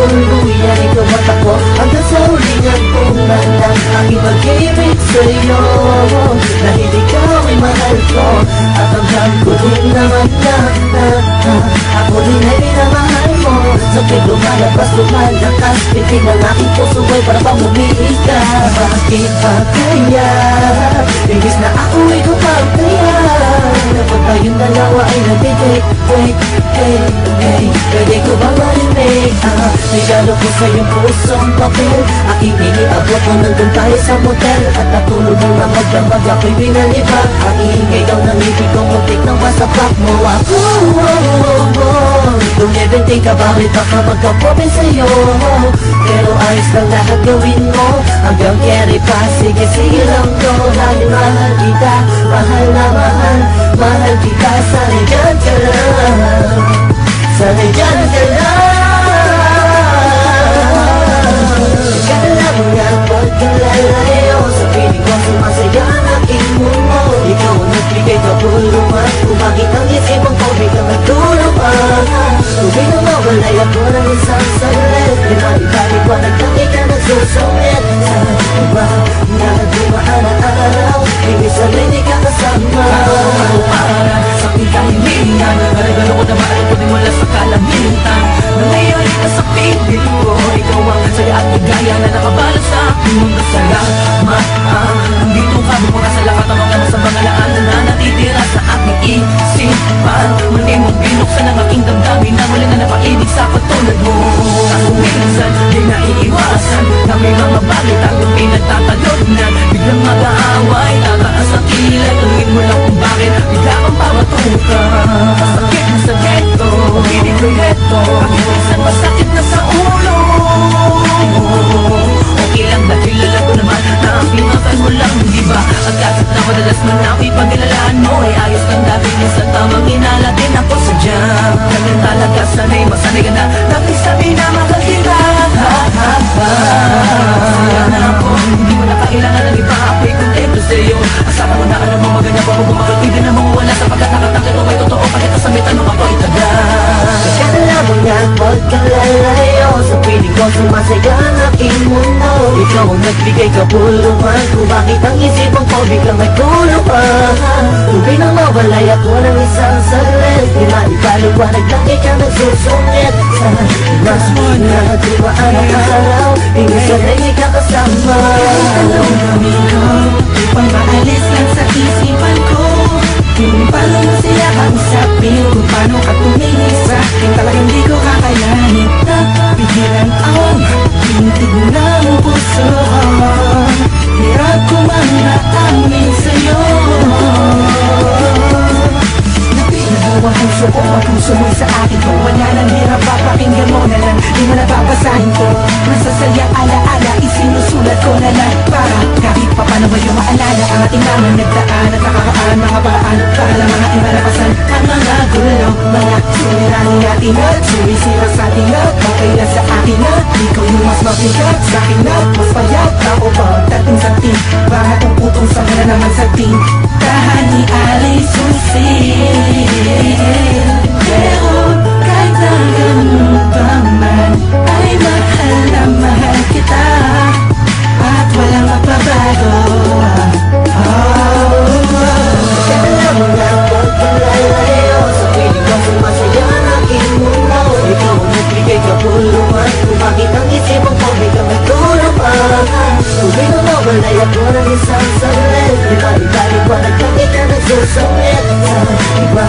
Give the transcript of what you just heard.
tuluyan, ikaw at ako hanggang sa huling hantungan ng aking pag-ibig sa'yo. Dahil ikaw ay mahal ko at hanggang ko din naman na ako din ay minamahal mo. Sakit lumalabas, lumalakas, pitig ng aking puso ay para bang umiiga. Bakit ba kaya imbis na ako ay kupagkaya dapat tayong dalawa ay nag-date? Pwede ko bang marinig? Regalo ko sa iyong pusong papel, aking iniabot mo nandun tayo sa motel. At natulog mo na magdamag, ako'y binalibag. Ang iingay daw ng ibig kong muntik nang masapak mo ako. Don't even think about it, baka magka-problem sa'yo. Pero ayos lang lahat gawin mo hanggang carry pa, sige lang to. Dahil mahal kita, mahal na mahal kita. Sana'y dyan ka lang, sana'y dyan ka lang. Kala mo nga pagkalalayo, sa piling ko sumasaya ang aking mundo. Ikaw ang nagbigay kabuluhan, kung bakit ang isipang ko biglang nagtulungan. Tubig na mawalay ako ng isang saglit, ibalik ko nagtanggi ka nagsusungit. Sa iba na dumaan ang araw, ibig sabihin di ka kasama. Para sa aking kahilingan, regalo ko na maaari ko din mula sa kalangitan. Nangyayari ka sa piling ko, ikaw ang saya at ligaya na nakabalot sa aking mundo. Salamat, nandito ka bumura sa lahat ng mga masang bangalaan na natitira sa aking isipan. Muli mong binuksan ang aking damdamin na muli na napaibig sa katulad mo. Kaso minsan, di naiiwasan na may mga bagay tayong pinagtatalunan. Biglang mag-aaway, tataas ang kilay, tuloyin mo lang kung bakit bigla kang pamatuka. Sakit na sa ghetto, hindi ko heto, bakit minsan masakit na sa ulo. Okay lang dahil alam ko naman na ang pinakal mo lang, di ba? At kahit na madalas man ako'y pagkilalaan mo, ay ayos lang dahil minsan tamang hinala din ako sa jam. Ganyan talaga, sanay masanay ka na dahil sabi na mahal kita. Masaya na ako, hindi mo na kailangan ng iba, ako'y kontento sa'yo. Asama mo na alam mo maganda pa kung bumakal, pwede na mawala sapagkat nakatakit mo may totoo, kahit kasamitan mo ako'y taga. Kala mo nga pagkalalayo, sa piling ko sumasaya ang aking mundo. Ikaw ang nagbigay kabuluhan, kung bakit ang isipan ko biglang nagtulungan. Tubig nang mawalay ako ng isang saglit, ibaliwanag lang ikaw nagsusungit. Sa iba na dumaan ang araw, ibig sabihin di ka kasama. Anong gawin ko upang maalis lang sa isipan ko? Kung paano mo sila kausapin, kung paano ka tumingin sa akin, talagang di ko kakayanin na pigilan ang tintig ng puso ko. Hirap ko man naamin sa'yo. Napinaluwa ang puso ko, ang puso mo'y sa akin ko. Wala nang hirap, papakinggan mo na lang, di mo nababasahin ko. Masasayang alaala, isinusulat ko na lang para kahit pa paano ba yung maalala ang ating naman nagdaan at nakakaan mga paraan para lang mga ating malapasan ang mga gulo, mga suliranin natin at sumisira sa atin at okay na sa akin at ikaw yung mas mabigat sa akin at mas payat ako pagdating sa ting para kung putong sa mga naman sa ting tahan ni Alay Susi. Pero kahit na ganun pa man ay mahal na mahal kita at walang magbabago. Kala mo nga pagkalalayo, sa piling ko sumasaya ang aking mundo. Ikaw ang nagbigay kabuluhan, kung bakit ang isipan ko biglang nagtulungan. Tubig na mawalay ako ng isang saglit, ibalik-balik wanag lang ikaw nagsusungit. Sa iba